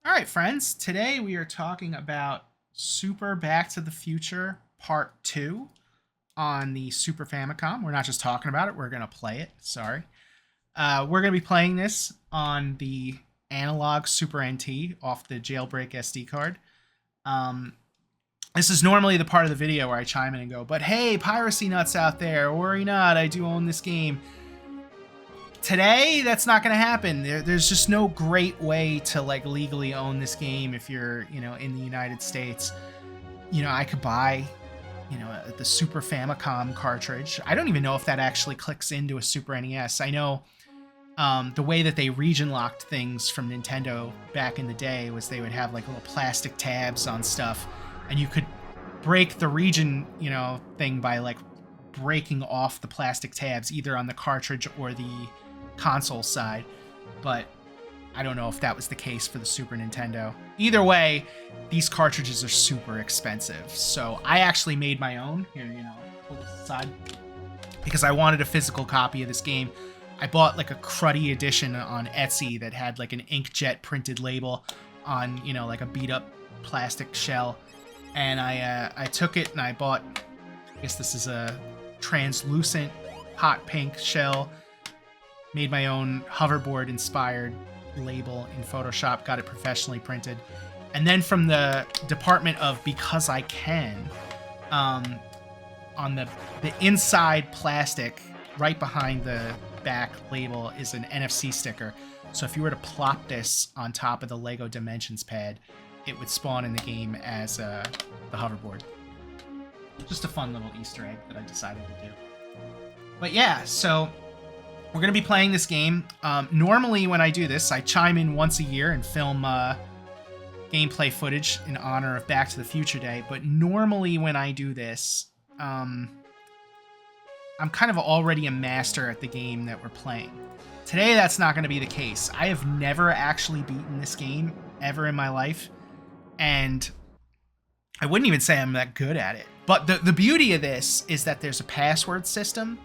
All right, friends. Today we are talking about Super Back to the Future Part 2 on the Super Famicom. We're not just talking about it, we're going to play it. Sorry. We're going to be playing this on the analog Super NT off the jailbreak SD card. Um, this is normally the part of the video where I chime in and go, but hey, piracy nuts out there, worry not, I do own this game. Today, that's not going to happen. There's just no great way to like legally own this game if you're, in the United States. I could buy, the Super Famicom cartridge. I don't even know if that actually clicks into a Super NES. I know the way that they region locked things from Nintendo back in the day was they would have like little plastic tabs on stuff, and you could break the region, thing by like breaking off the plastic tabs either on the cartridge or the console side, but I don't know if that was the case for the Super Nintendo. Either way, these cartridges are super expensive, so I actually made my own. Here, pull this aside, because I wanted a physical copy of this game. I bought like a cruddy edition on Etsy that had like an inkjet printed label on, like a beat up plastic shell, and I took it and I bought, I guess this is a translucent hot pink shell. Made my own hoverboard inspired label in Photoshop, got it professionally printed. And then from the department of Because I Can, on the inside plastic, right behind the back label, is an NFC sticker. So if you were to plop this on top of the Lego Dimensions pad, it would spawn in the game as the hoverboard. Just a fun little Easter egg that I decided to do. But yeah, so we're going to be playing this game. Normally when I do this, I chime in once a year and film gameplay footage in honor of Back to the Future Day. But normally when I do this, I'm kind of already a master at the game that we're playing. Today, that's not going to be the case. I have never actually beaten this game ever in my life, and I wouldn't even say I'm that good at it. But the beauty of this is that there's a password system.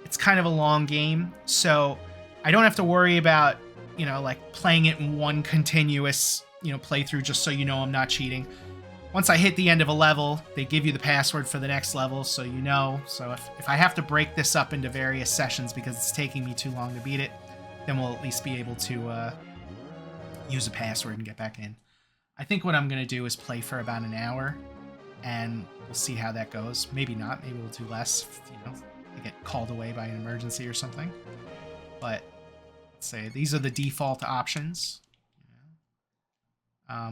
It's kind of a long game, so I don't have to worry about, like playing it in one continuous, playthrough just so I'm not cheating. Once I hit the end of a level, they give you the password for the next level, so you know. So if I have to break this up into various sessions because it's taking me too long to beat it, then we'll at least be able to use a password and get back in. I think what I'm going to do is play for about an hour, and we'll see how that goes. Maybe not. Maybe we'll do less, I get called away by an emergency or something. But let's say these are the default options.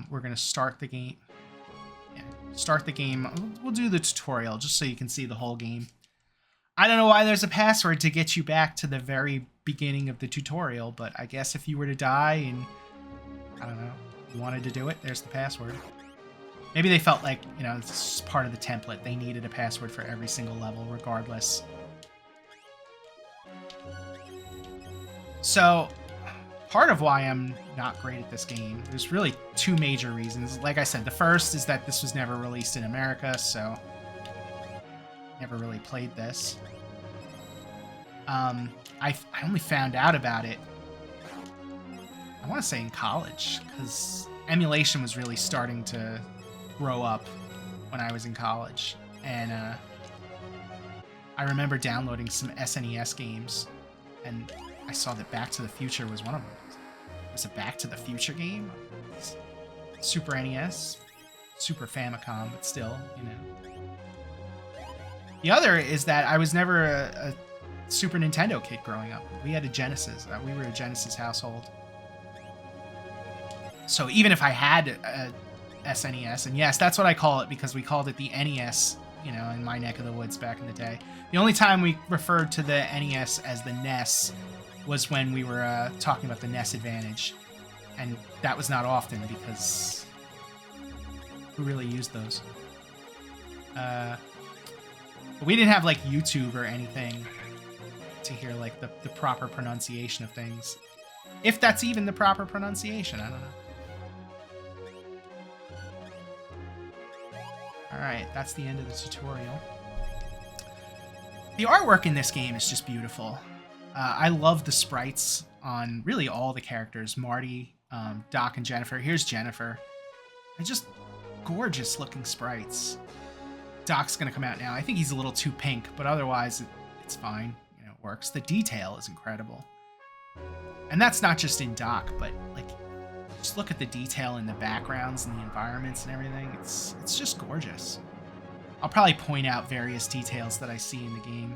We're going to start the game. Yeah, start the game. We'll do the tutorial just so you can see the whole game. I don't know why there's a password to get you back to the very beginning of the tutorial, but I guess if you were to die and, I don't know, you wanted to do it, there's the password. Maybe they felt like, this is part of the template. They needed a password for every single level, regardless. So, part of why I'm not great at this game, there's really two major reasons. Like I said, the first is that this was never released in America, so never really played this. I only found out about it, I want to say in college, because emulation was really starting to grow up when I was in college. And I remember downloading some SNES games, and I saw that Back to the Future was one of them. Was a Back to the Future game? Super NES, Super Famicom, but still, The other is that I was never a Super Nintendo kid growing up. We had a Genesis. We were a Genesis household. So even if I had a SNES, and yes, that's what I call it because we called it the NES, in my neck of the woods back in the day. The only time we referred to the NES as the NES was when we were talking about the NES Advantage, and that was not often because who really used those? We didn't have like YouTube or anything to hear like the proper pronunciation of things, if that's even the proper pronunciation. I don't know. All right, that's the end of the tutorial. The artwork in this game is just beautiful. I love the sprites on really all the characters. Marty, Doc and Jennifer. Here's Jennifer. They're just gorgeous looking sprites. Doc's gonna come out now. I think he's a little too pink, but otherwise it's fine. You know, it works. The detail is incredible. And that's not just in Doc, but like, just look at the detail in the backgrounds and the environments and everything. It's just gorgeous. I'll probably point out various details that I see in the game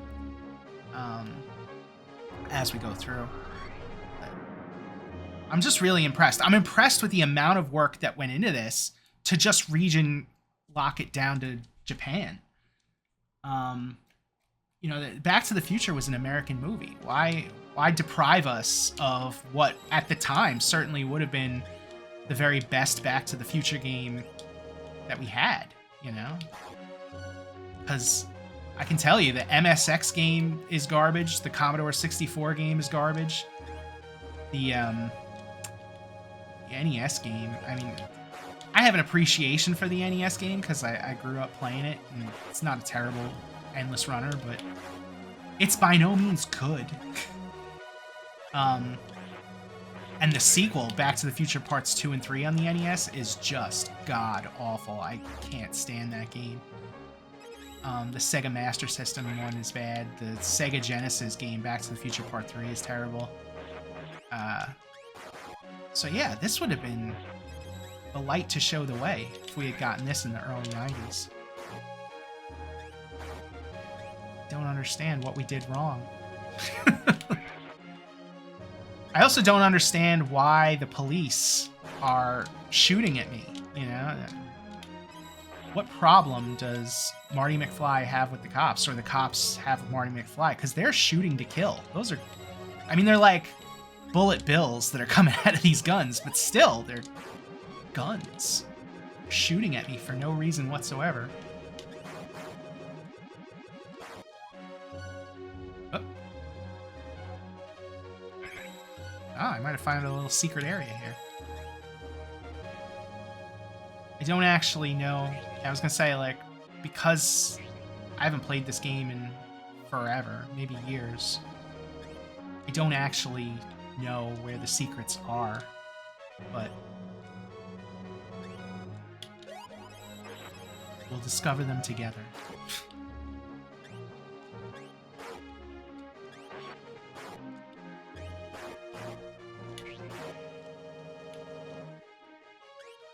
as we go through. But I'm just really impressed. I'm impressed with the amount of work that went into this to just region lock it down to Japan. You know, Back to the Future was an American movie. Why deprive us of what at the time certainly would have been the very best Back to the Future game that we had, you know? Because I can tell you the MSX game is garbage, the Commodore 64 game is garbage, the NES game, I mean, I have an appreciation for the NES game because I grew up playing it, and it's not a terrible endless runner, but it's by no means good. And the sequel, Back to the Future Parts 2 and 3 on the NES, is just god-awful. I can't stand that game. The Sega Master System one is bad. The Sega Genesis game, Back to the Future Part 3, is terrible. So yeah, this would have been the light to show the way if we had gotten this in the early 90s. Don't understand what we did wrong. I also don't understand why the police are shooting at me, you know? What problem does Marty McFly have with the cops, or the cops have with Marty McFly? Because they're shooting to kill. Those are, I mean, they're like bullet bills that are coming out of these guns, but still, they're guns. They're shooting at me for no reason whatsoever. Oh, I might have found a little secret area here. I don't actually know. I was gonna say, like, because I haven't played this game in forever, maybe years, I don't actually know where the secrets are, but we'll discover them together.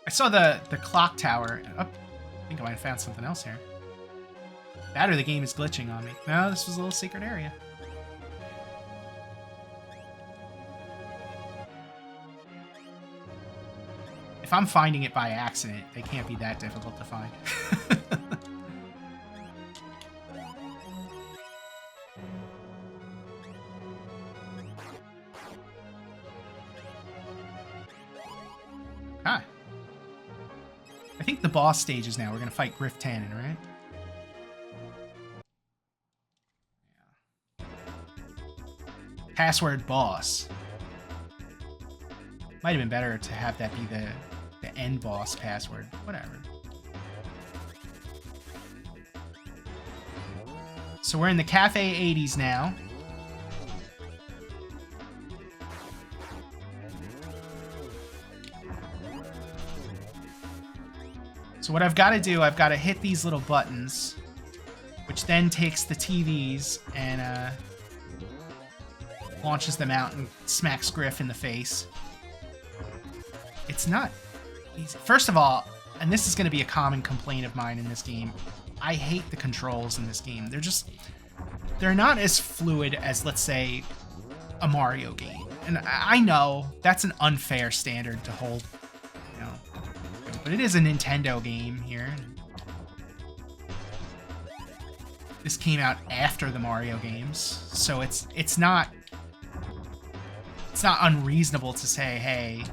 I saw the clock tower. Oh, I think I might have found something else here. That or the game is glitching on me. No, this was a little secret area. If I'm finding it by accident, they can't be that difficult to find. Hi. I think the boss stages now. We're going to fight Griff Tannen, right? Yeah. Password boss. Might have been better to have that be the end boss password. Whatever. So we're in the Cafe 80s now. So what I've got to do, I've got to hit these little buttons, which then takes the TVs and launches them out and smacks Griff in the face. It's not easy. First of all, and this is going to be a common complaint of mine in this game, I hate the controls in this game. They're not as fluid as, let's say, a Mario game. And I know that's an unfair standard to hold, you know, but it is a Nintendo game here. This came out after the Mario games, so it's not unreasonable to say, hey,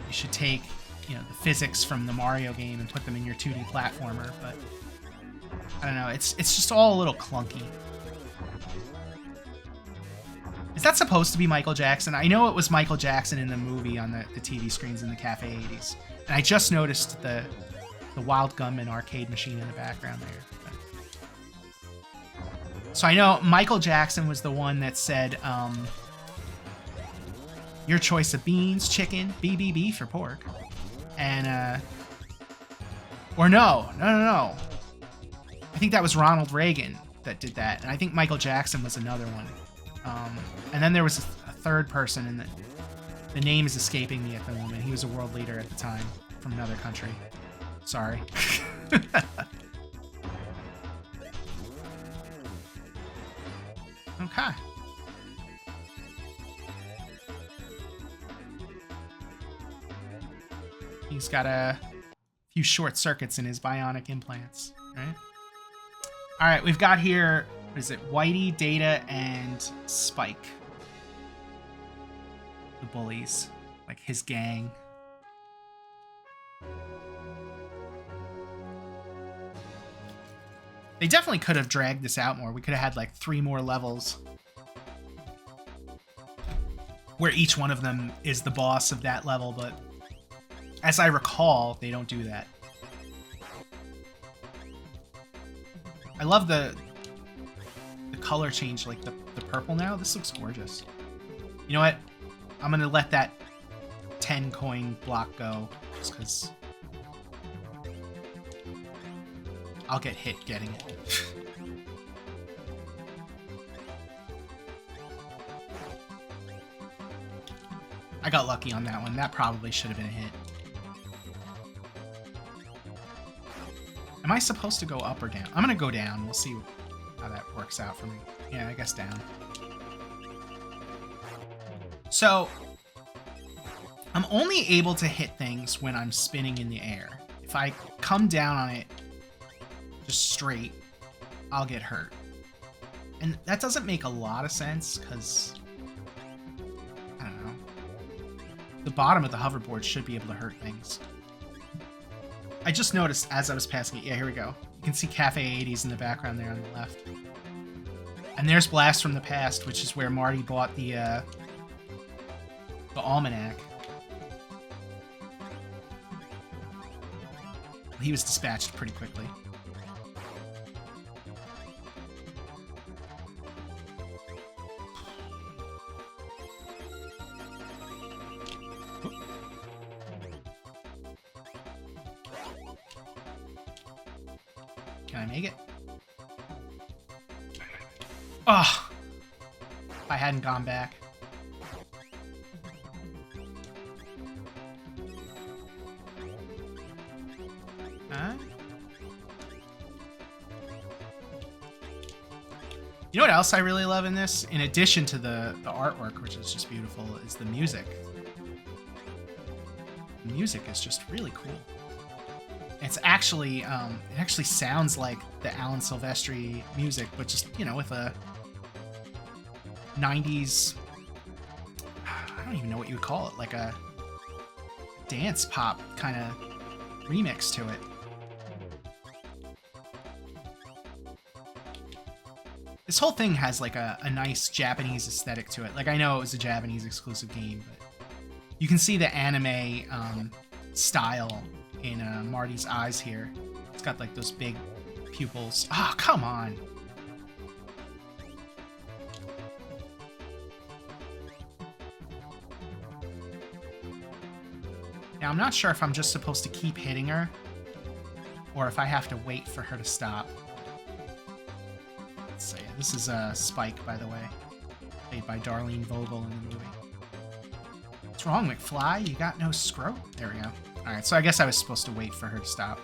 you should take, you know, the physics from the Mario game and put them in your 2D platformer, but I don't know, it's just all a little clunky. Is that supposed to be Michael Jackson? I know it was Michael Jackson in the movie on the TV screens in the Cafe 80s. And I just noticed the Wild Gunman arcade machine in the background there. So I know Michael Jackson was the one that said, Your choice of beans, chicken, BBB for pork. And, or no. I think that was Ronald Reagan that did that. And I think Michael Jackson was another one. And then there was a third person, and the name is escaping me at the moment. He was a world leader at the time from another country. Sorry. Okay. He's got a few short circuits in his bionic implants, right? All right, we've got here, what is it, Whitey, Data, and Spike. The bullies, like his gang. They definitely could have dragged this out more. We could have had like 3 more levels where each one of them is the boss of that level, but as I recall, they don't do that. I love the color change, like the purple now. This looks gorgeous. You know what? I'm gonna let that 10 coin block go just because I'll get hit getting it. I got lucky on that one. That probably should have been a hit. Am I supposed to go up or down? I'm gonna go down. We'll see how that works out for me. Yeah, I guess down. So, I'm only able to hit things when I'm spinning in the air. If I come down on it just straight, I'll get hurt. And that doesn't make a lot of sense, because I don't know. The bottom of the hoverboard should be able to hurt things. I just noticed as I was passing it. Yeah, here we go. You can see Cafe 80s in the background there on the left. And there's Blast from the Past, which is where Marty bought the almanac. He was dispatched pretty quickly. Can I make it? Oh! If I hadn't gone back. Huh? You know what else I really love in this? In addition to the artwork, which is just beautiful, is the music. The music is just really cool. It's actually, it actually sounds like the Alan Silvestri music, but just, you know, with a 90s, I don't even know what you would call it, like a dance pop kind of remix to it. This whole thing has like a nice Japanese aesthetic to it. Like, I know it was a Japanese exclusive game, but you can see the anime style in Marty's eyes here. It's got like those big pupils. Oh, come on. Now, I'm not sure if I'm just supposed to keep hitting her or if I have to wait for her to stop. Let's see. This is Spike, by the way, played by Darlene Vogel in the movie. What's wrong, McFly? You got no scrote? There we go. Alright, so I guess I was supposed to wait for her to stop.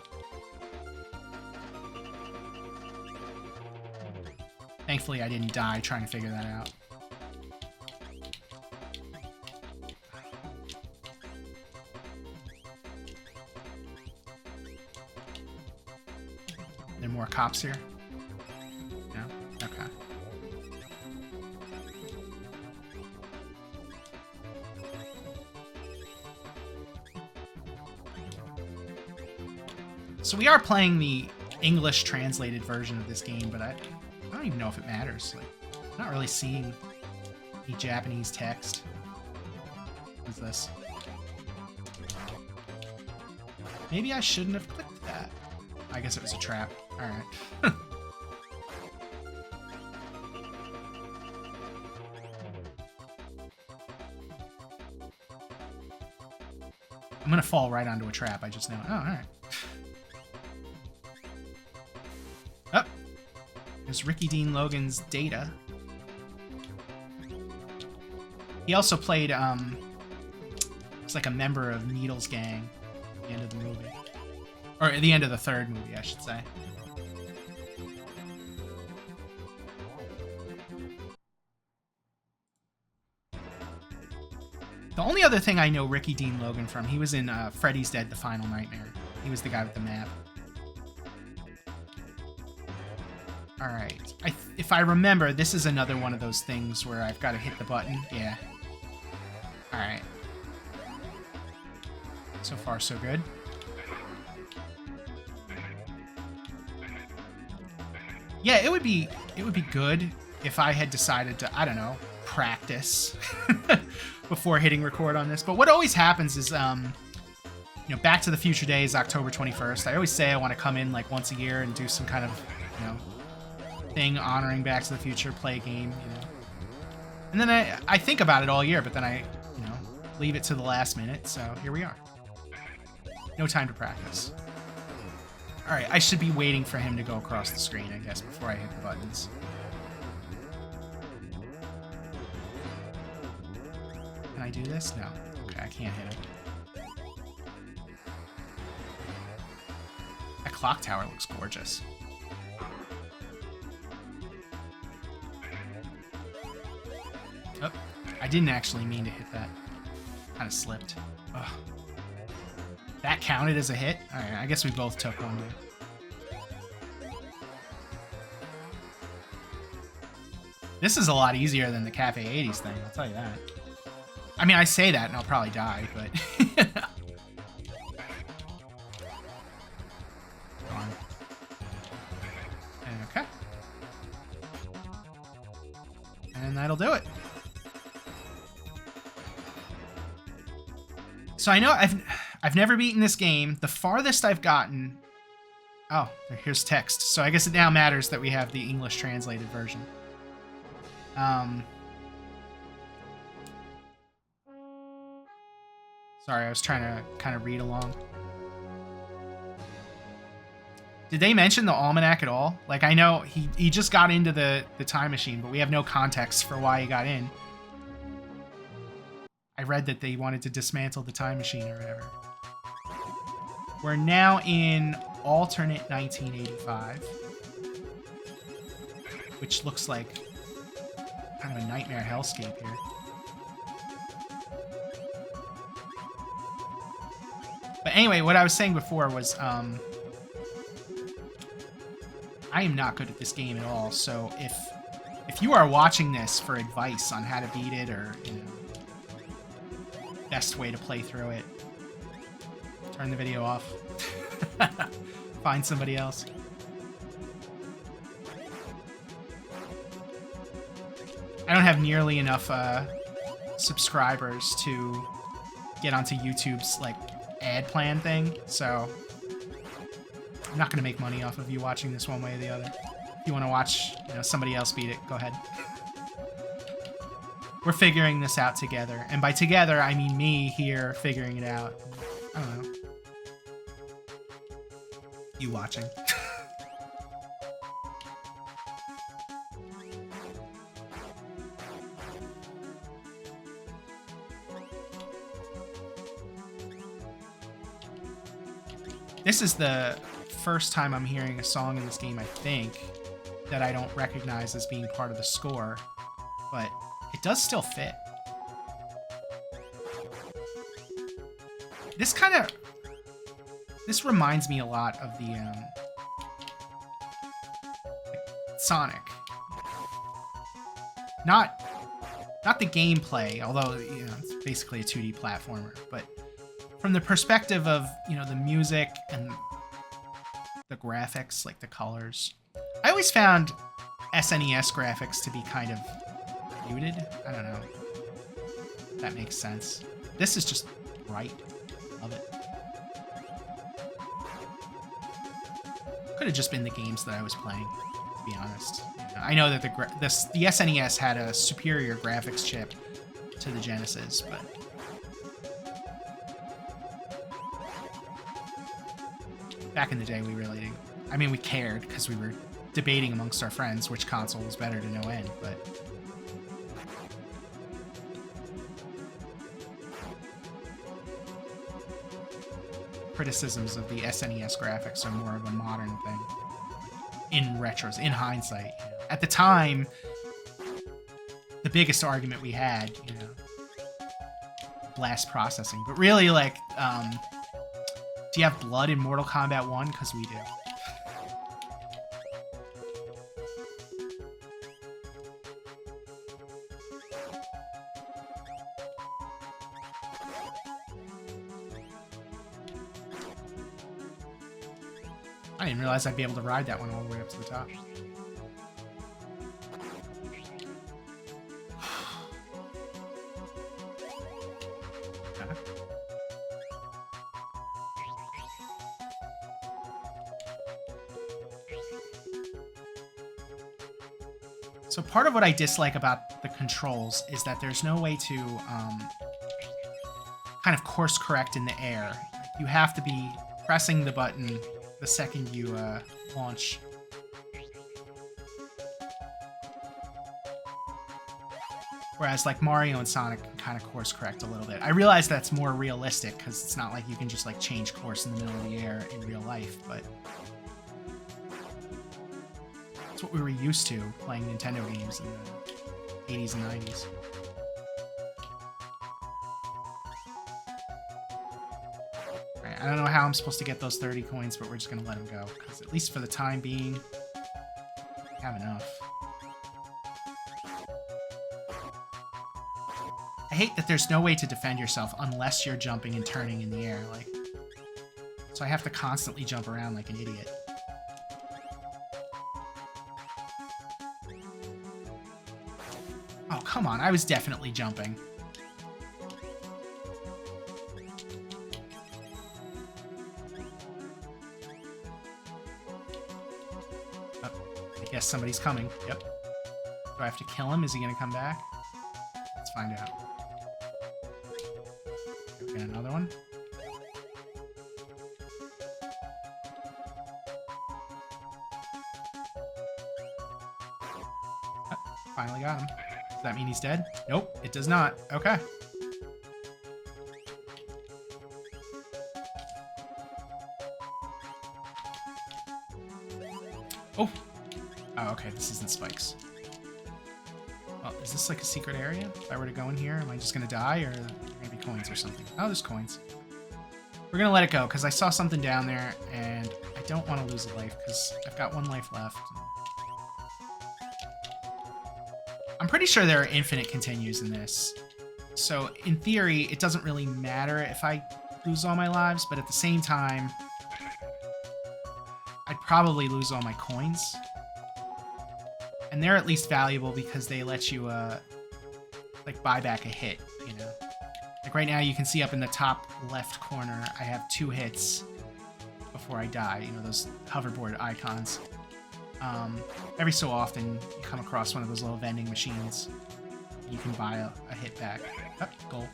Thankfully, I didn't die trying to figure that out. There more cops here? No? Okay. So we are playing the English translated version of this game, but I don't even know if it matters. Like, I'm not really seeing any Japanese text. What's this? Maybe I shouldn't have clicked that. I guess it was a trap. Alright. gonna fall right onto a trap, I just know. Oh, alright. Oh. There's Ricky Dean Logan's Data. He also played, it's like a member of Needle's gang at the end of the movie. Or at the end of the third movie, I should say. The only other thing I know Ricky Dean Logan from, he was in Freddy's Dead: The Final Nightmare. He was the guy with the map. Alright. If I remember, this is another one of those things where I've got to hit the button. Yeah. Alright. So far, so good. Yeah, it would be good if I had decided to, I don't know, practice before hitting record on this. But what always happens is, you know, Back to the Future Day is October 21st. I always say I want to come in like once a year and do some kind of, you know, thing honoring Back to the Future, play a game, you know. And then I think about it all year, but then I, you know, leave it to the last minute. So here we are. No time to practice. All right, I should be waiting for him to go across the screen, I guess, before I hit the buttons. Can I do this? No. Okay, I can't hit it. That clock tower looks gorgeous. Oh, I didn't actually mean to hit that. Kind of slipped. Ugh. That counted as a hit? Alright, I guess we both took one. This is a lot easier than the Cafe 80s thing, I'll tell you that. I mean, I say that and I'll probably die, but... on. Okay. And that'll do it. So I know I've never beaten this game. The farthest I've gotten... Oh, here's text. So I guess it now matters that we have the English translated version. Sorry, I was trying to kind of read along. Did they mention the almanac at all? Like, I know he just got into the time machine, but we have no context for why he got in. I read that they wanted to dismantle the time machine or whatever. We're now in alternate 1985, which looks like kind of a nightmare hellscape here. But anyway, what I was saying before was I am not good at this game at all, so if you are watching this for advice on how to beat it or, you know, best way to play through it, turn the video off. Find somebody else. I don't have nearly enough subscribers to get onto YouTube's like ad plan thing, so I'm not going to make money off of you watching this one way or the other. If you want to watch, you know, somebody else beat it, go ahead. We're figuring this out together, and by together I mean me here figuring it out. I don't know. You watching. This is the first time I'm hearing a song in this game, I think, that I don't recognize as being part of the score, but it does still fit. This reminds me a lot of the Sonic. Not the gameplay, although, you know, it's basically a 2D platformer, but from the perspective of, you know, the music and the graphics, like the colors. I always found SNES graphics to be kind of muted. I don't know if that makes sense. This is just bright. Love it. Could have just been the games that I was playing, to be honest. I know that the SNES had a superior graphics chip to the Genesis, but back in the day, we really didn't. I mean, we cared because we were debating amongst our friends which console was better to no end, but criticisms of the SNES graphics are more of a modern thing. In retros, in hindsight. At the time, the biggest argument we had, you know, blast processing. But really, like, do you have blood in Mortal Kombat 1? Because we do. I didn't realize I'd be able to ride that one all the way up to the top. So part of what I dislike about the controls is that there's no way to kind of course correct in the air. You have to be pressing the button the second you launch. Whereas like Mario and Sonic can kind of course correct a little bit. I realize that's more realistic because it's not like you can just like change course in the middle of the air in real life, but that's what we were used to playing Nintendo games in the 80s and 90s. I don't know how I'm supposed to get those 30 coins, but we're just going to let them go, because at least for the time being, we have enough. I hate that there's no way to defend yourself unless you're jumping and turning in the air, like, so I have to constantly jump around like an idiot. Oh, come on, I was definitely jumping. I guess somebody's coming. Yep. Do I have to kill him? Is he going to come back? Let's find out. Get another one. Oh, finally got him. Does that mean he's dead? Nope, it does not. Okay. Oh! Oh, okay, this isn't spikes. Well, is this like a secret area? If I were to go in here, am I just gonna die, or maybe coins or something? Oh, there's coins. We're gonna let it go, because I saw something down there, and I don't want to lose a life, because I've got one life left. I'm pretty sure there are infinite continues in this. So, in theory, it doesn't really matter if I lose all my lives, but at the same time, I'd probably lose all my coins. And they're at least valuable because they let you, like, buy back a hit, you know? Like, right now, you can see up in the top left corner, I have 2 hits before I die. You know, those hoverboard icons. Every so often, you come across one of those little vending machines. You can buy a hit back. Oh, goal.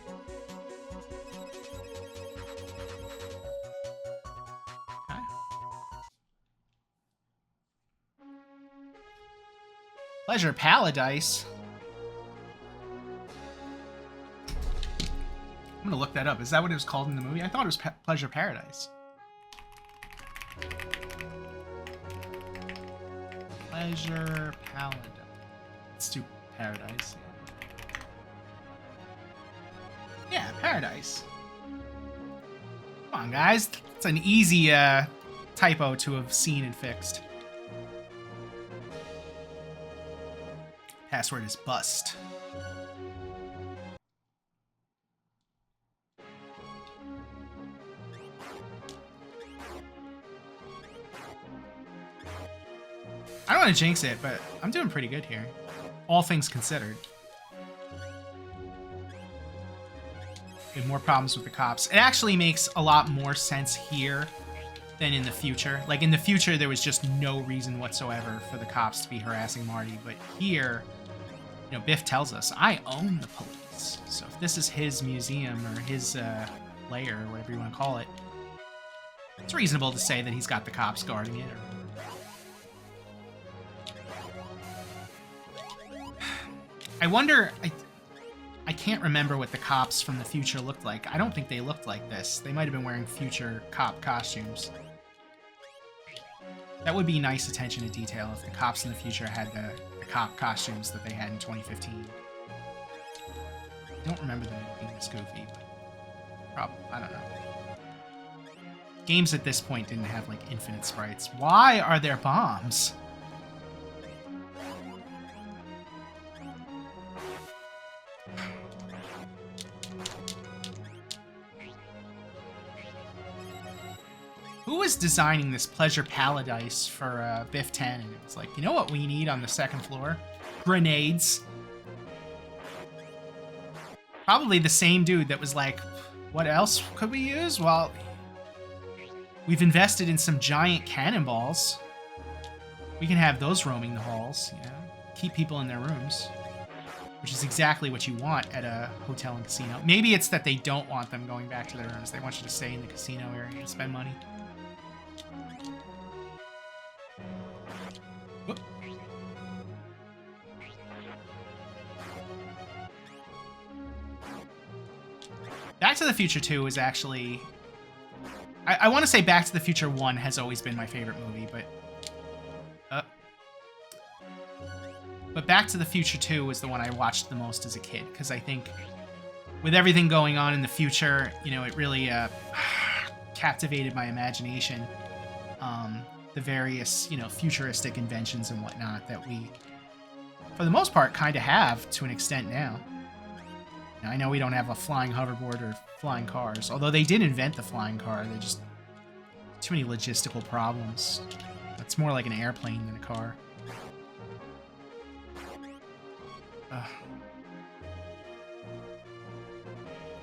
Okay. Pleasure Paradise. I'm gonna look that up. Is that what it was called in the movie? I thought it was Pleasure Paradise. Pleasure Paradise. Let's do Paradise. Yeah, Paradise. Come on, guys. It's an easy typo to have seen and fixed. Password is bust. I don't want to jinx it, but I'm doing pretty good here. All things considered. We have more problems with the cops. It actually makes a lot more sense here than in the future. Like, in the future, there was just no reason whatsoever for the cops to be harassing Marty. But here, you know, Biff tells us, I own the police. So if this is his museum or his lair, or whatever you want to call it, it's It's reasonable to say that he's got the cops guarding it. I wonder... I can't remember what the cops from the future looked like. I don't think they looked like this. They might have been wearing future cop costumes. That would be nice attention to detail if the cops in the future had the cop costumes that they had in 2015. I don't remember them being this goofy, but probably, I don't know. Games at this point didn't have, like, infinite sprites. Why are there bombs? Who was designing this Pleasure Paradise for Biff 10? And it was like, you know what we need on the second floor? Grenades. Probably the same dude that was like, what else could we use? Well, we've invested in some giant cannonballs. We can have those roaming the halls, you know? Keep people in their rooms. Which is exactly what you want at a hotel and casino. Maybe it's that they don't want them going back to their rooms. They want you to stay in the casino area and spend money. Whoop. Back to the Future 2 is actually... I want to say Back to the Future 1 has always been my favorite movie, but... But Back to the Future 2 was the one I watched the most as a kid, because I think with everything going on in the future, you know, it really captivated my imagination. The various, you know, futuristic inventions and whatnot that we, for the most part, kind of have to an extent now. Now, I know we don't have a flying hoverboard or flying cars, although they did invent the flying car. They're just too many logistical problems. It's more like an airplane than a car.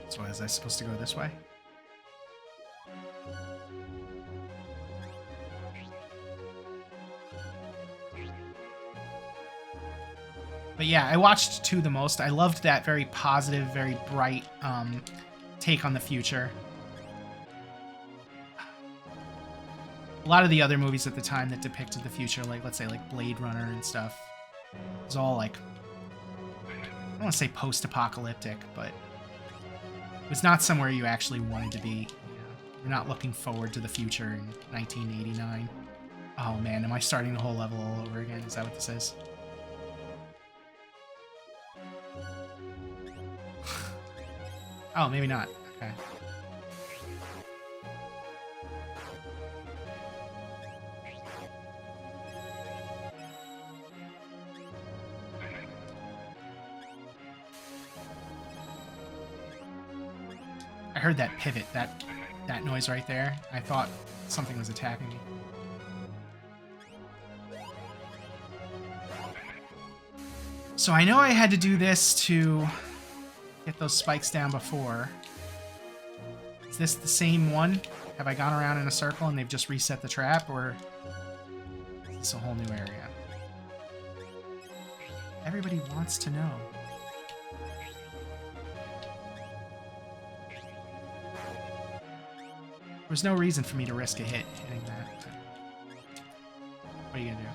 So was I supposed to go this way? But yeah, I watched 2 the most. I loved that very positive, very bright take on the future. A lot of the other movies at the time that depicted the future, like, let's say, like Blade Runner and stuff, it was all, like, I don't want to say post-apocalyptic, but it was not somewhere you actually wanted to be. You know, you're not looking forward to the future in 1989. Oh man, am I starting the whole level all over again? Is that what this is? Oh, maybe not. Okay. I heard that pivot, that noise right there. I thought something was attacking me. So I know I had to do this to get those spikes down before. Is this the same one? Have I gone around in a circle and they've just reset the trap, or is this a whole new area? Everybody wants to know. There's no reason for me to risk a hit hitting that. What are you gonna do?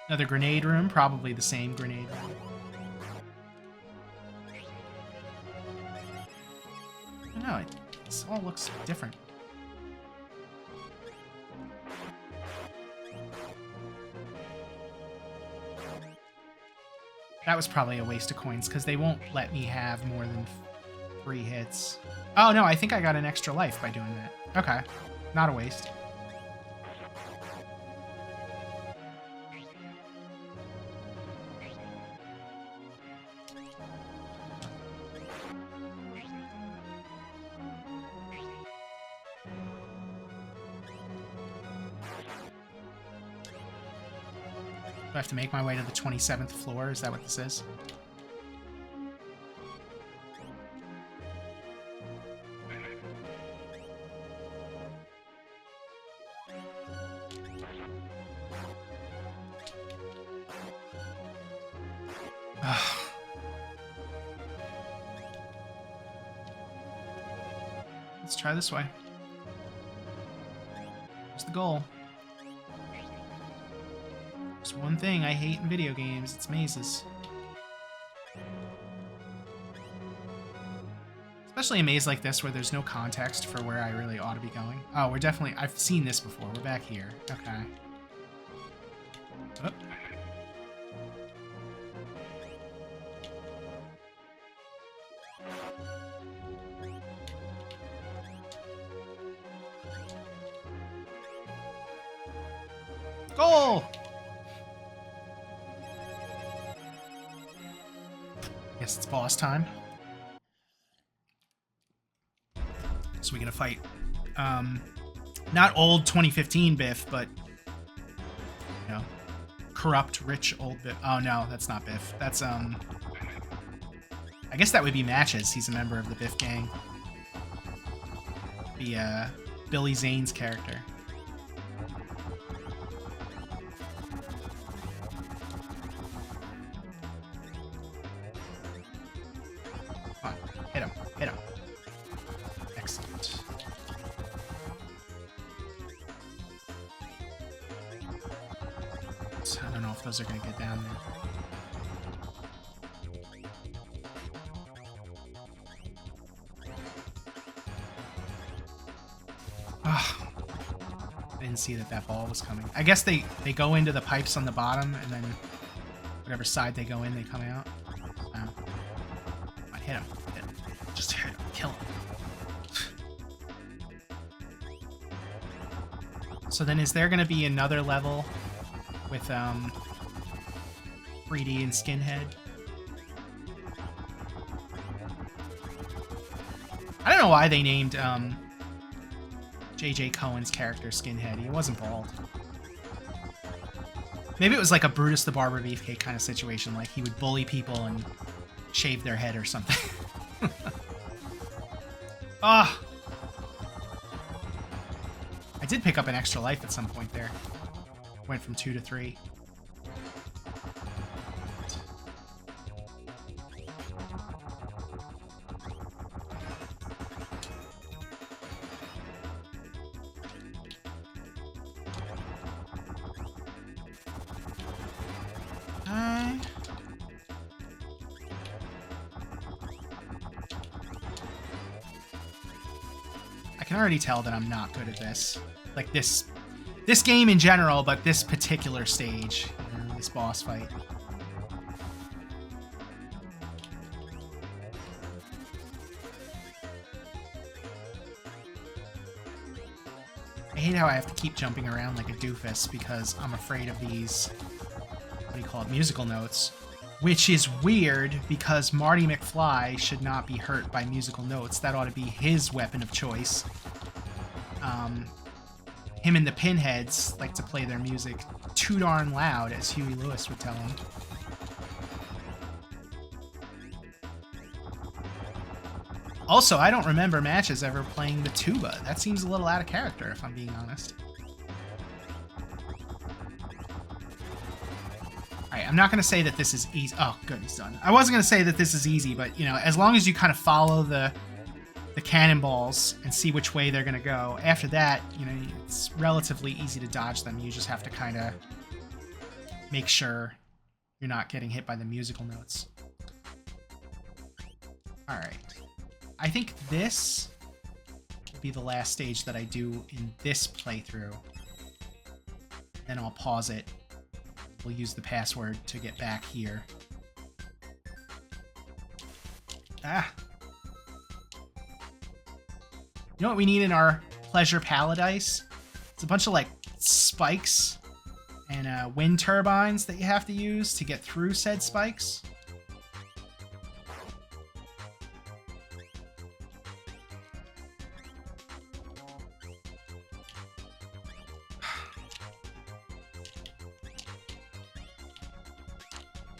Another grenade room, probably the same grenade room. I don't know, this all looks different. That was probably a waste of coins, because they won't let me have more than 3 hits. Oh no, I think I got an extra life by doing that. Okay, not a waste. Do I have to make my way to the 27th floor? Is that what this is? Let's try this way. What's the goal? There's one thing I hate in video games. It's mazes. Especially a maze like this where there's no context for where I really ought to be going. Oh, we're definitely... I've seen this before. We're back here. Okay. Oh. Goal! Guess it's boss time. So we're gonna fight, not old 2015 Biff, but, you know, corrupt, rich, old Biff. Oh no, that's not Biff. That's, I guess that would be Matches. He's a member of the Biff gang. The, Billy Zane's character. Come on, hit him, hit him. Excellent. So I don't know if those are going to get down there. Oh, I didn't see that ball was coming. I guess they go into the pipes on the bottom, and then whatever side they go in, they come out. Come on, hit him. Hit him. Just hit him. Kill him. So then is there going to be another level with 3D and Skinhead? I don't know why they named J.J. Cohen's character Skinhead. He wasn't bald. Maybe it was like a Brutus the Barber Beefcake kind of situation, like he would bully people and shave their head or something. Ah! I did pick up an extra life at some point there. Went from 2 to 3. I can already tell that I'm not good at this. Like this game in general, but this particular stage, you know, this boss fight. I hate how I have to keep jumping around like a doofus because I'm afraid of these, what do you call it, musical notes. Which is weird because Marty McFly should not be hurt by musical notes. That ought to be his weapon of choice. Him and the Pinheads like to play their music too darn loud, as Huey Lewis would tell him. Also, I don't remember Matches ever playing the tuba. That seems a little out of character, if I'm being honest. Alright, I'm not going to say that this is easy. Oh, good, he's done. I wasn't going to say that this is easy, but, you know, as long as you kind of follow the cannonballs and see which way they're going to go. After that, you know, it's relatively easy to dodge them. You just have to kind of make sure you're not getting hit by the musical notes. All right. I think this will be the last stage that I do in this playthrough. Then I'll pause it. We'll use the password to get back here. Ah! You know what we need in our Pleasure Paradise? It's a bunch of, like, spikes and wind turbines that you have to use to get through said spikes.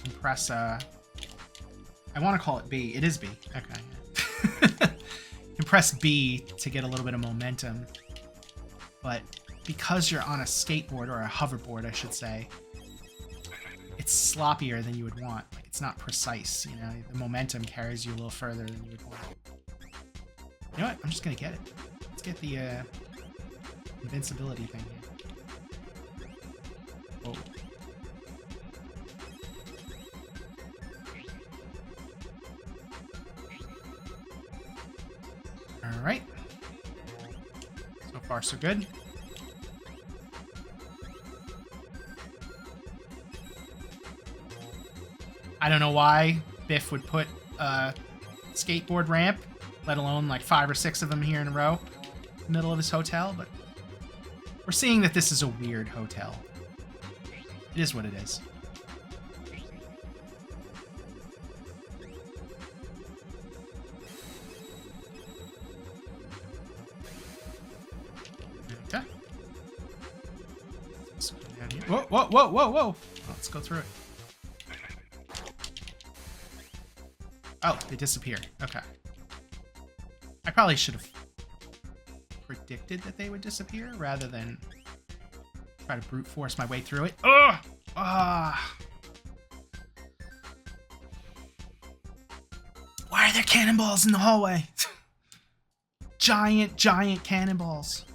And press, I want to call it B. It is B. Okay. You can press B to get a little bit of momentum, but because you're on a skateboard, or a hoverboard, I should say, it's sloppier than you would want. Like, it's not precise, you know? The momentum carries you a little further than you would want. You know what? I'm just gonna get it. Let's get the invincibility thing here. Whoa. Alright. So far, so good. I don't know why Biff would put a skateboard ramp, let alone like 5 or 6 of them here in a row, in the middle of his hotel, but we're seeing that this is a weird hotel. It is what it is. Okay. Let's go down here. Whoa, whoa, whoa, whoa, whoa! Let's go through it. Oh, they disappear. Okay. I probably should have predicted that they would disappear rather than try to brute force my way through it. Ugh! Ah! Why are there cannonballs in the hallway? Giant, giant cannonballs.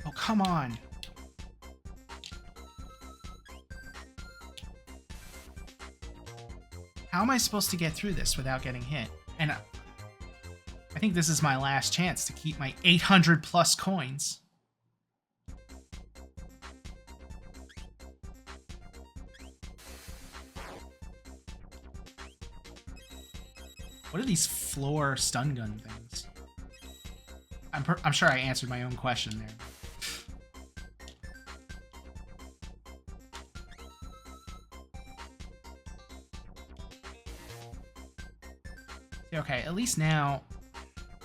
Oh, come on. How am I supposed to get through this without getting hit? And I think this is my last chance to keep my 800 plus coins. What are these floor stun gun things? I'm sure I answered my own question there. Okay, at least now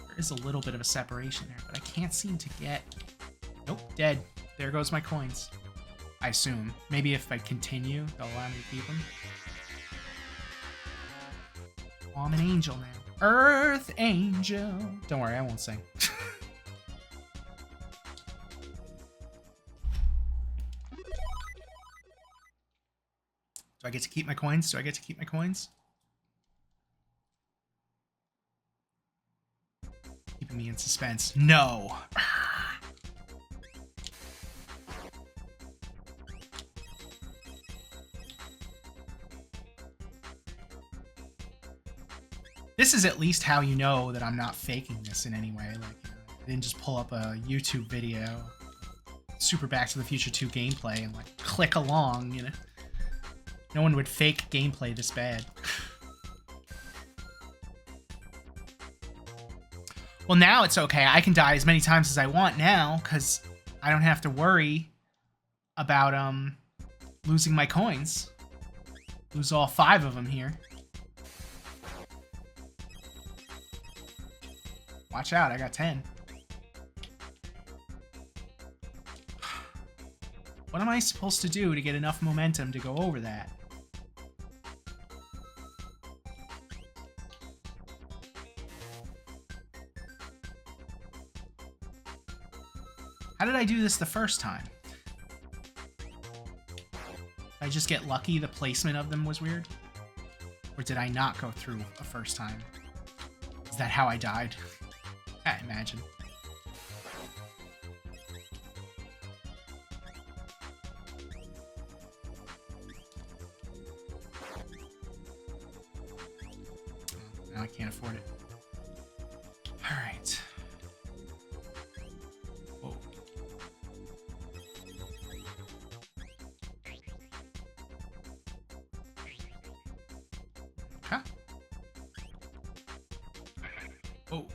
there is a little bit of a separation there, but I can't seem to get... Nope, dead. There goes my coins. I assume. Maybe if I continue, they'll allow me to keep them. Oh, I'm an angel now. Earth angel. Don't worry, I won't sing. Do I get to keep my coins? Do I get to keep my coins? Keeping me in suspense. No. This is at least how you know that I'm not faking this in any way. Like, I didn't just pull up a YouTube video, Super Back to the Future 2 gameplay, and like click along, you know. No one would fake gameplay this bad. Well, now it's okay. I can die as many times as I want now, because I don't have to worry about losing my coins. Lose all 5 of them here. Watch out, I got 10. What am I supposed to do to get enough momentum to go over that? How did I do this the first time? Did I just get lucky the placement of them was weird? Or did I not go through a first time? Is that how I died? I imagine. Now I can't afford it. All right. Whoa. Huh? Oh.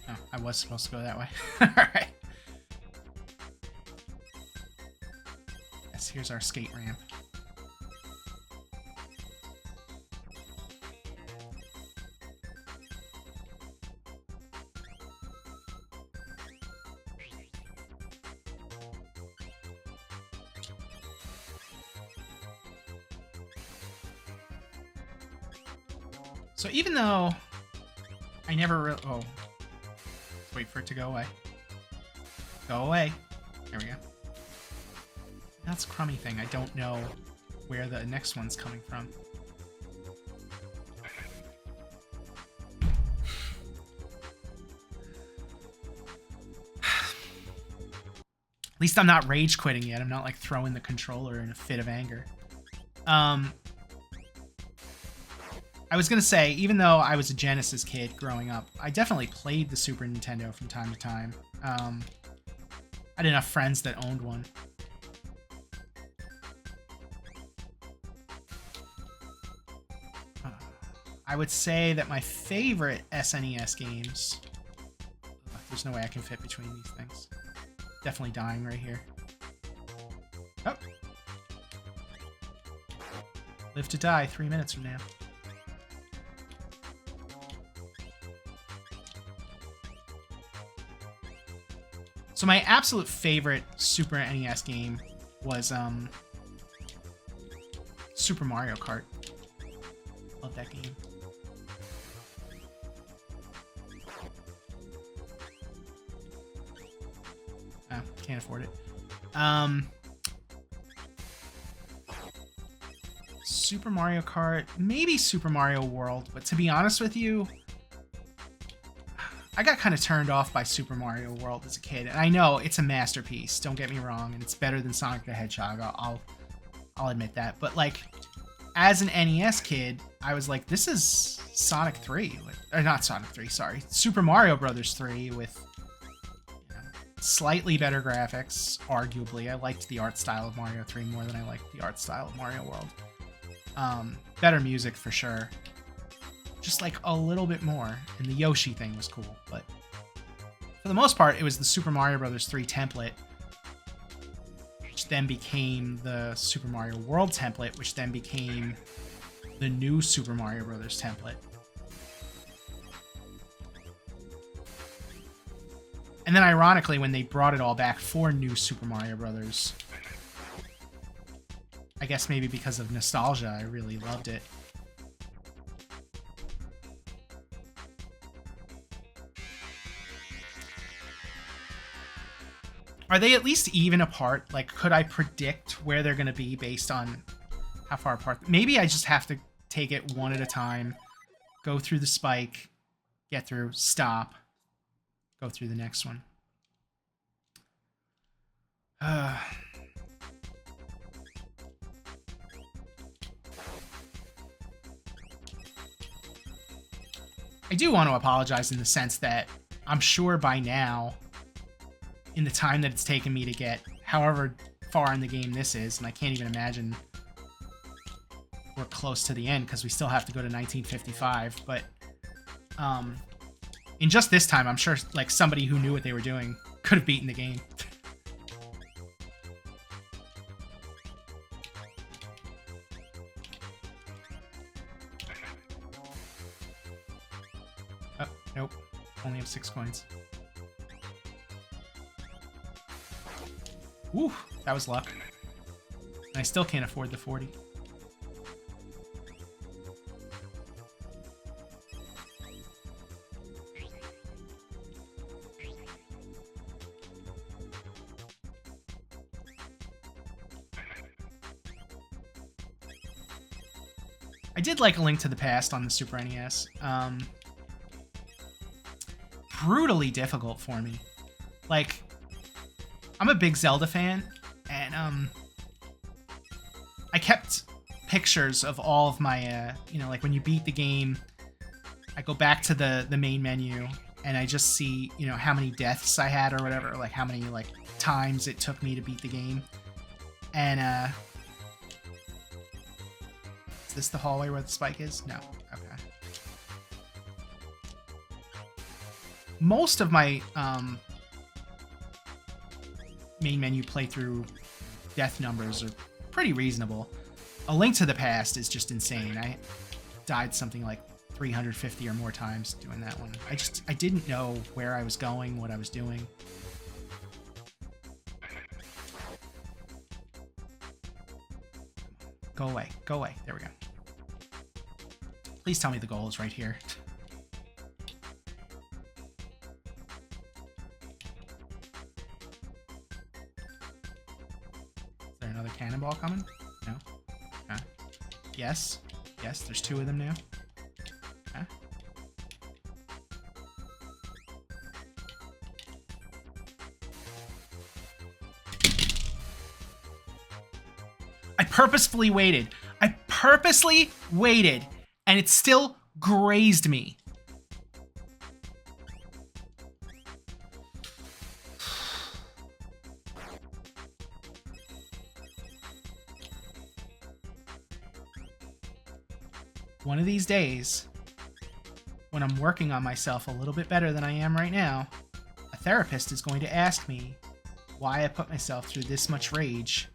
Oh, I was supposed to go that way. Alright. Yes, here's our skate ramp. So even though I never really... Oh. Wait for it to go away. Go away. There we go. That's a crummy thing. I don't know where the next one's coming from. At least I'm not rage quitting yet. I'm not like throwing the controller in a fit of anger. I was gonna say, even though I was a Genesis kid growing up, I definitely played the Super Nintendo from time to time. I had enough friends that owned one. I would say that my favorite SNES games... There's no way I can fit between these things. Definitely dying right here. Oh. Live to die 3 minutes from now. So my absolute favorite Super NES game was Super Mario Kart. Love that game. Oh, can't afford it. Super Mario Kart, maybe Super Mario World, but to be honest with you, I got kind of turned off by Super Mario World as a kid, and I know it's a masterpiece, don't get me wrong, and it's better than Sonic the Hedgehog, I'll admit that, but like, as an NES kid, I was like, this is Sonic 3, or not Sonic 3, sorry, Super Mario Brothers 3 with slightly better graphics, arguably. I liked the art style of Mario 3 more than I liked the art style of Mario World. Better music for sure. Just like a little bit more, and the Yoshi thing was cool, but for the most part, it was the Super Mario Bros. 3 template, which then became the Super Mario World template, which then became the new Super Mario Bros. Template. And then ironically, when they brought it all back for new Super Mario Bros., I guess maybe because of nostalgia, I really loved it. Are they at least even apart? Like, could I predict where they're going to be based on how far apart? Maybe I just have to take it one at a time, go through the spike, get through, stop, go through the next one. I do want to apologize in the sense that I'm sure by now, in the time that it's taken me to get however far in the game this is, and I can't even imagine we're close to the end because we still have to go to 1955, but in just this time, I'm sure like somebody who knew what they were doing could have beaten the game. Oh, nope. Only have 6 coins. Woo, that was luck. And I still can't afford the 40. I did like A Link to the Past on the Super NES. Brutally difficult for me. Like, I'm a big Zelda fan, and I kept pictures of all of my, you know, like when you beat the game, I go back to the main menu, and I just see, you know, how many deaths I had or whatever, like how many like times it took me to beat the game. And is this the hallway where the spike is? No. Okay. Most of my main menu playthrough death numbers are pretty reasonable. A Link to the Past is just insane. I died something like 350 or more times doing that one. I didn't know where I was going, what I was doing. Go away. Go away. There we go. Please tell me the goal is right here. Is there another cannonball coming? No? Okay. Yes. Yes, there's 2 of them now. Okay. I purposefully waited. I purposely waited, and it still grazed me. One of these days, when I'm working on myself a little bit better than I am right now, a therapist is going to ask me why I put myself through this much rage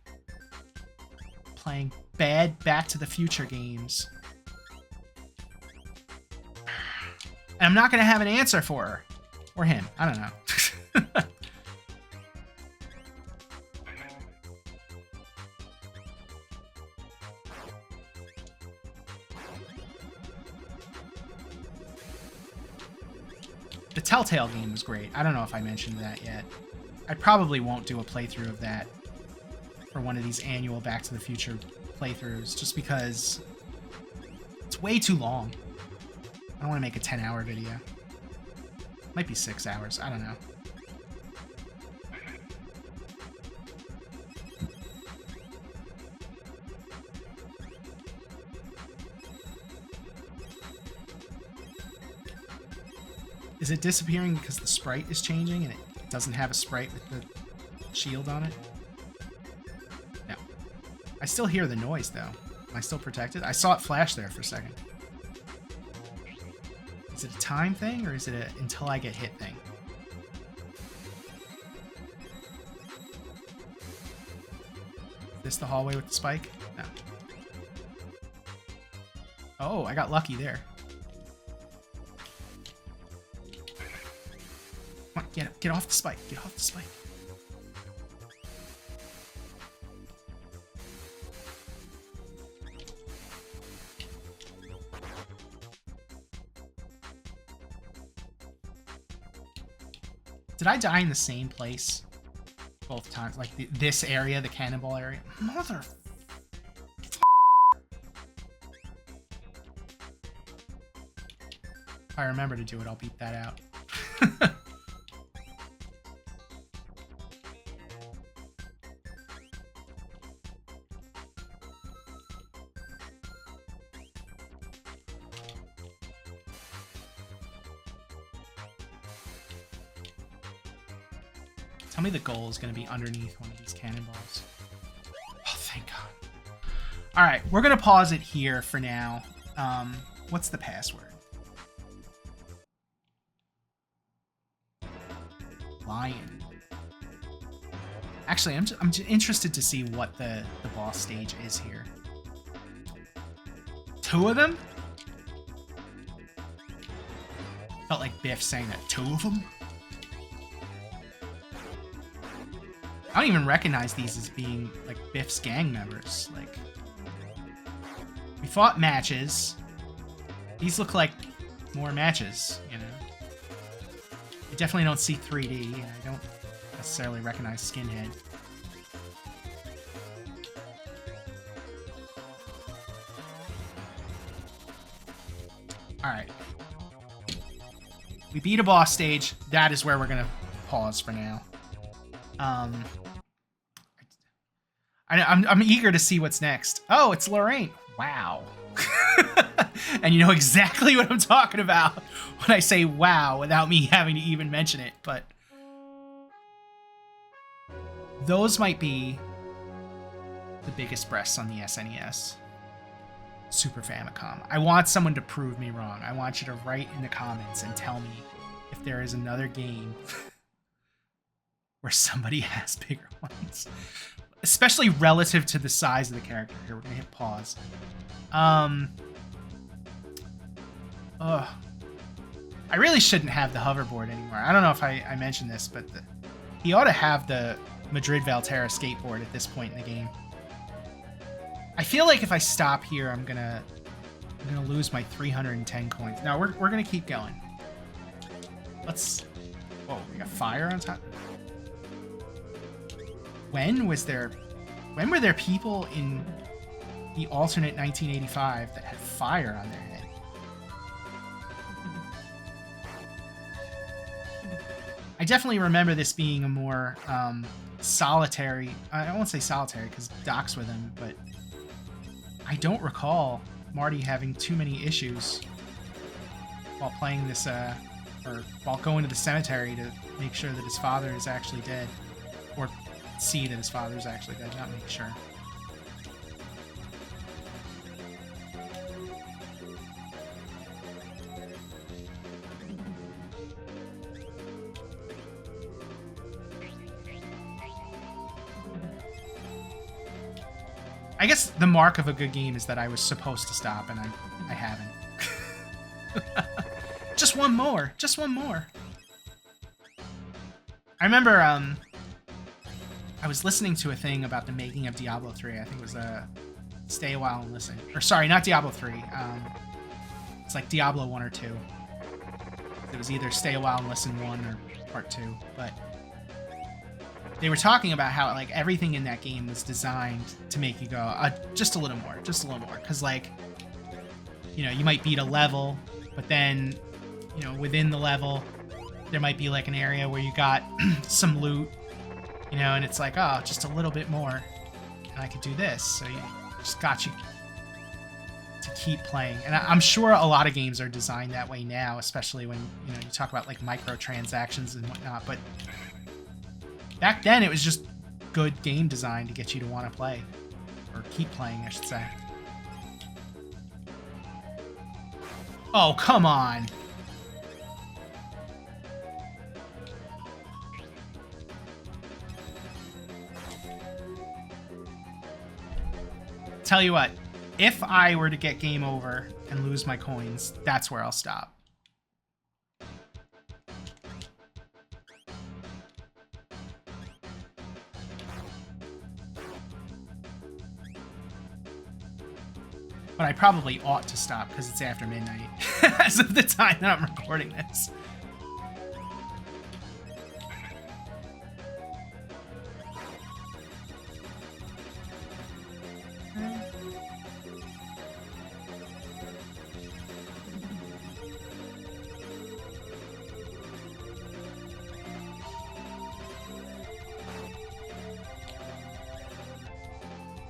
playing bad Back to the Future games. And I'm not going to have an answer for her. Or him. I don't know. The Telltale game was great. I don't know if I mentioned that yet. I probably won't do a playthrough of that for one of these annual Back to the Future playthroughs, just because it's way too long. I don't want to make a 10-hour video. Might be 6 hours. I don't know. Is it disappearing because the sprite is changing and it doesn't have a sprite with the shield on it? No. I still hear the noise, though. Am I still protected? I saw it flash there for a second. Is it a time thing, or is it a until I get hit thing? Is this the hallway with the spike? No. Oh, I got lucky there. Come on, get off the spike. Get off the spike. Did I die in the same place both times? Like this area, the cannonball area? Mother... If I remember to do it, I'll beat that out. Tell me the goal is going to be underneath one of these cannonballs. Oh, thank God. All right, we're going to pause it here for now. What's the password? Lion. Actually, I'm interested to see what the boss stage is here. 2 of them? Felt like Biff saying that. 2 of them? I don't even recognize these as being, like, Biff's gang members. Like, we fought matches. These look like more matches, you know? I definitely don't see 3D, and I don't necessarily recognize Skinhead. Alright. We beat a boss stage. That is where we're gonna pause for now. I'm eager to see what's next. Oh, it's Lorraine. Wow. And you know exactly what I'm talking about when I say wow without me having to even mention it. But those might be the biggest breasts on the SNES. Super Famicom. I want someone to prove me wrong. I want you to write in the comments and tell me if there is another game where somebody has bigger ones. Especially relative to the size of the character. Here, we're gonna hit pause. I really shouldn't have the hoverboard anymore. I don't know if I mentioned this, but he ought to have the Madrid Valterra skateboard at this point in the game. I feel like if I stop here, I'm gonna I'm gonna lose my 310 coins. Now we're gonna keep going. Let's. Whoa, we got fire on top. When were there people in the alternate 1985 that had fire on their head? I definitely remember this being a more solitary. I won't say solitary because Doc's with him, but I don't recall Marty having too many issues while playing this, or while going to the cemetery to make sure that his father is actually dead, or see that his father is actually dead, not make sure. I guess the mark of a good game is that I was supposed to stop, and I haven't. Just one more. Just one more. I remember I was listening to a thing about the making of Diablo 3. I think it was Stay a While and Listen. Or sorry, not Diablo 3. It's like Diablo 1 or 2. It was either Stay a While and Listen 1 or Part 2. But they were talking about how like everything in that game was designed to make you go just a little more, just a little more, because like, you know, you might beat a level, but then, you know, within the level there might be like an area where you got some loot, you know, and it's like, oh, just a little bit more and I could do this. So you just got you to keep playing. And I'm sure a lot of games are designed that way now, especially when, you know, you talk about like microtransactions and whatnot, but back then, it was just good game design to get you to want to play. Or keep playing, I should say. Oh, come on! Tell you what, if I were to get game over and lose my coins, that's where I'll stop. But I probably ought to stop because it's after midnight as of the time that I'm recording this.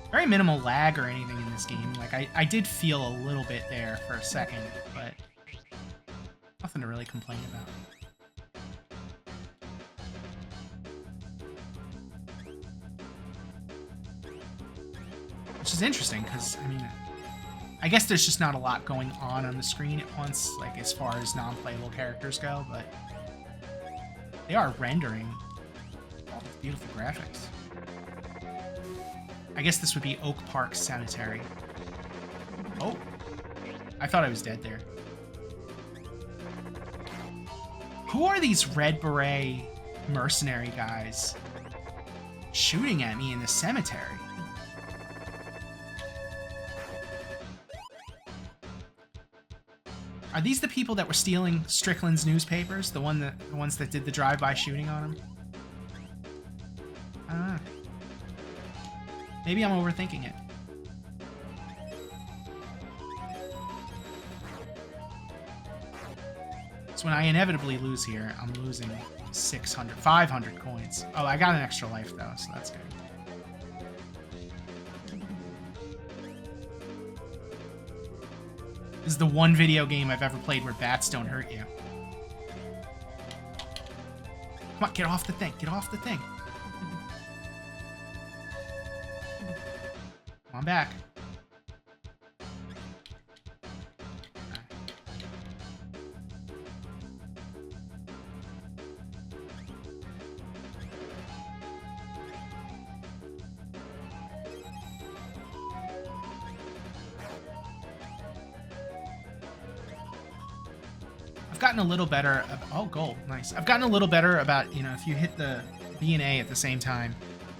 Very minimal lag or anything in this game. Like, I did feel a little bit there for a second, but nothing to really complain about. Which is interesting, because, I mean, I guess there's just not a lot going on the screen at once, like, as far as non-playable characters go, but they are rendering all the beautiful graphics. I guess this would be Oak Park Cemetery. Oh, I thought I was dead there. Who are these Red Beret mercenary guys shooting at me in the cemetery? Are these the people that were stealing Strickland's newspapers? The ones that did the drive-by shooting on him? Ah. Maybe I'm overthinking it. So when I inevitably lose here, I'm losing 500 coins. Oh, I got an extra life though, so that's good. This is the one video game I've ever played where bats don't hurt you. Come on, get off the thing. Get off the thing. Come on back. I've gotten a little better. Oh, gold, nice. I've gotten a little better about, you know, if you hit the B and A at the same time,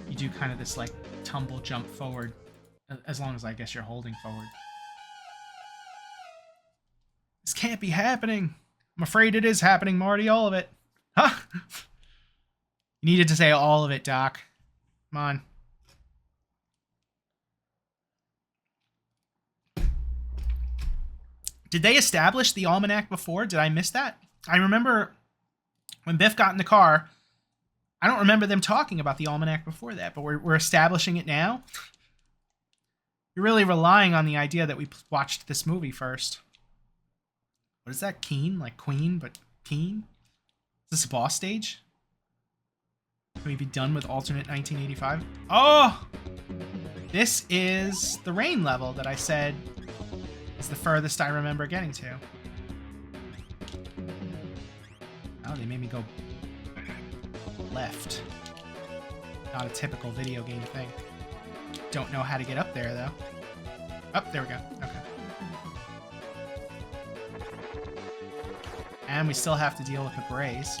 you do kind of this like tumble jump forward, as long as I guess you're holding forward. This can't be happening. I'm afraid it is happening, Marty. All of it. Huh? You needed to say all of it, Doc. Come on. Did they establish the almanac before? Did I miss that? I remember when Biff got in the car, I don't remember them talking about the almanac before that, but we're establishing it now? You're really relying on the idea that we watched this movie first. What is that? Keen? Like Queen, but Keen? Is this a boss stage? Can we be done with alternate 1985? Oh! This is the rain level that I said is the furthest I remember getting to. Oh, they made me go left. Not a typical video game thing. Don't know how to get up there, though. Oh, there we go. Okay. And we still have to deal with the Brays.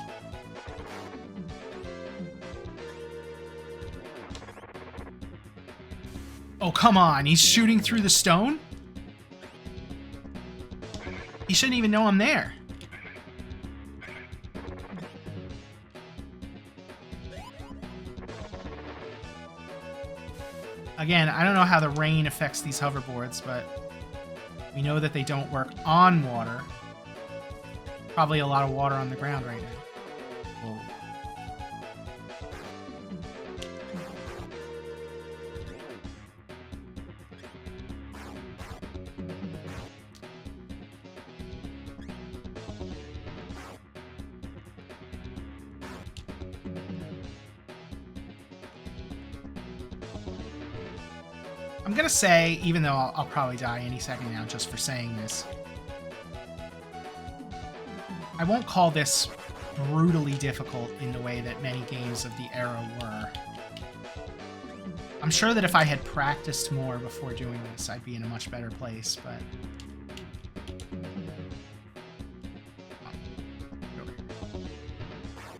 Oh, come on. He's shooting through the stone? He shouldn't even know I'm there. Again, I don't know how the rain affects these hoverboards, but we know that they don't work on water. Probably a lot of water on the ground right now. Whoa. I'm gonna say, even though I'll probably die any second now just for saying this, I won't call this brutally difficult in the way that many games of the era were. I'm sure that if I had practiced more before doing this, I'd be in a much better place, but...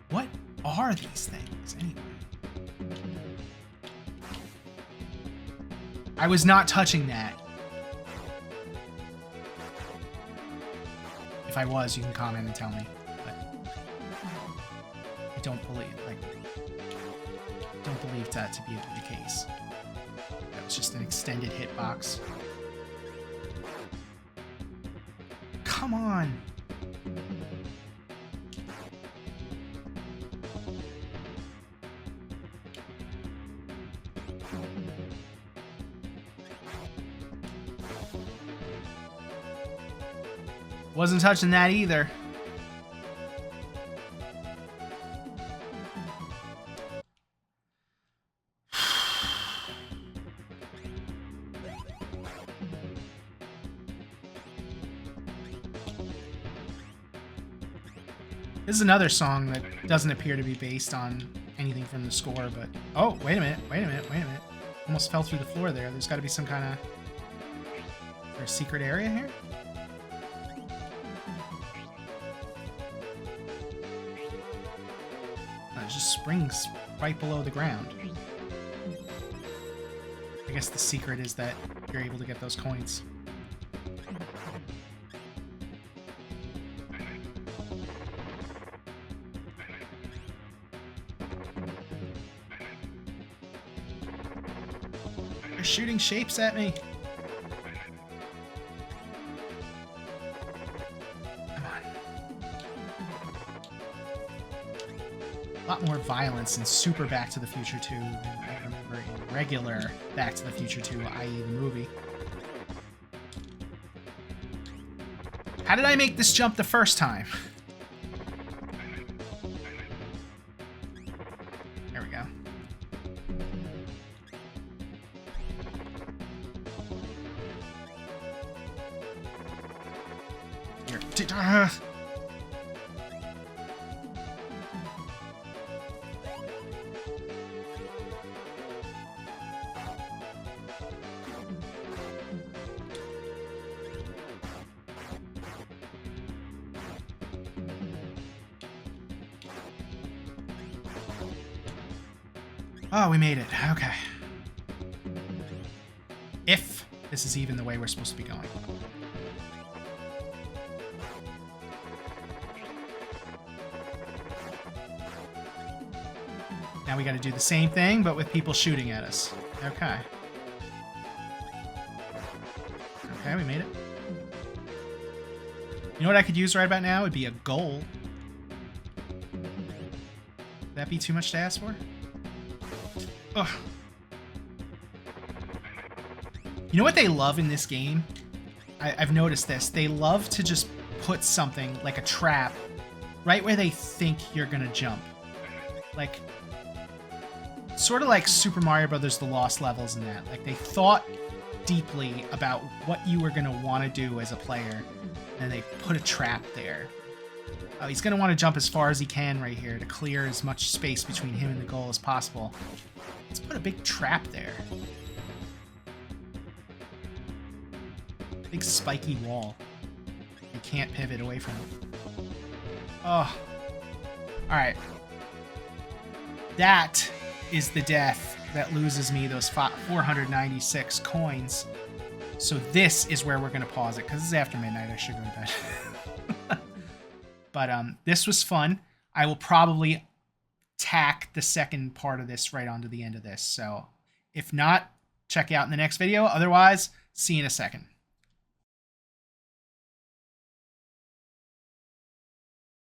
What are these things, anyway? I was not touching that. If I was, you can comment and tell me. But I don't believe that to be the case. That was just an extended hitbox. Come on. Wasn't touching that either. This is another song that doesn't appear to be based on anything from the score, but... Oh, wait a minute. Almost fell through the floor there. There's got to be some kind of... Is there a secret area here? It just springs right below the ground. I guess the secret is that you're able to get those coins. They're shooting shapes at me. A lot more violence in Super Back to the Future 2 than I remember in regular Back to the Future 2, i.e. the movie. How did I make this jump the first time? There we go. Here. Oh, we made it. Okay. If this is even the way we're supposed to be going. Now we got to do the same thing, but with people shooting at us. Okay. Okay, we made it. You know what I could use right about now? Would be a goal. Would that be too much to ask for? Ugh. You know what they love in this game? I've noticed this. They love to just put something, like a trap, right where they think you're going to jump. Like, sort of like Super Mario Brothers: The Lost Levels and that. Like, they thought deeply about what you were going to want to do as a player, and they put a trap there. Oh, he's going to want to jump as far as he can right here to clear as much space between him and the goal as possible. Let's put a big trap there. Big spiky wall. You can't pivot away from it. Oh. Alright. That is the death that loses me those 496 coins. So this is where we're going to pause it, because it's after midnight. I should go to bed. But this was fun. I will probably tack the second part of this right onto the end of this. So if not, check out in the next video. Otherwise, see you in a second.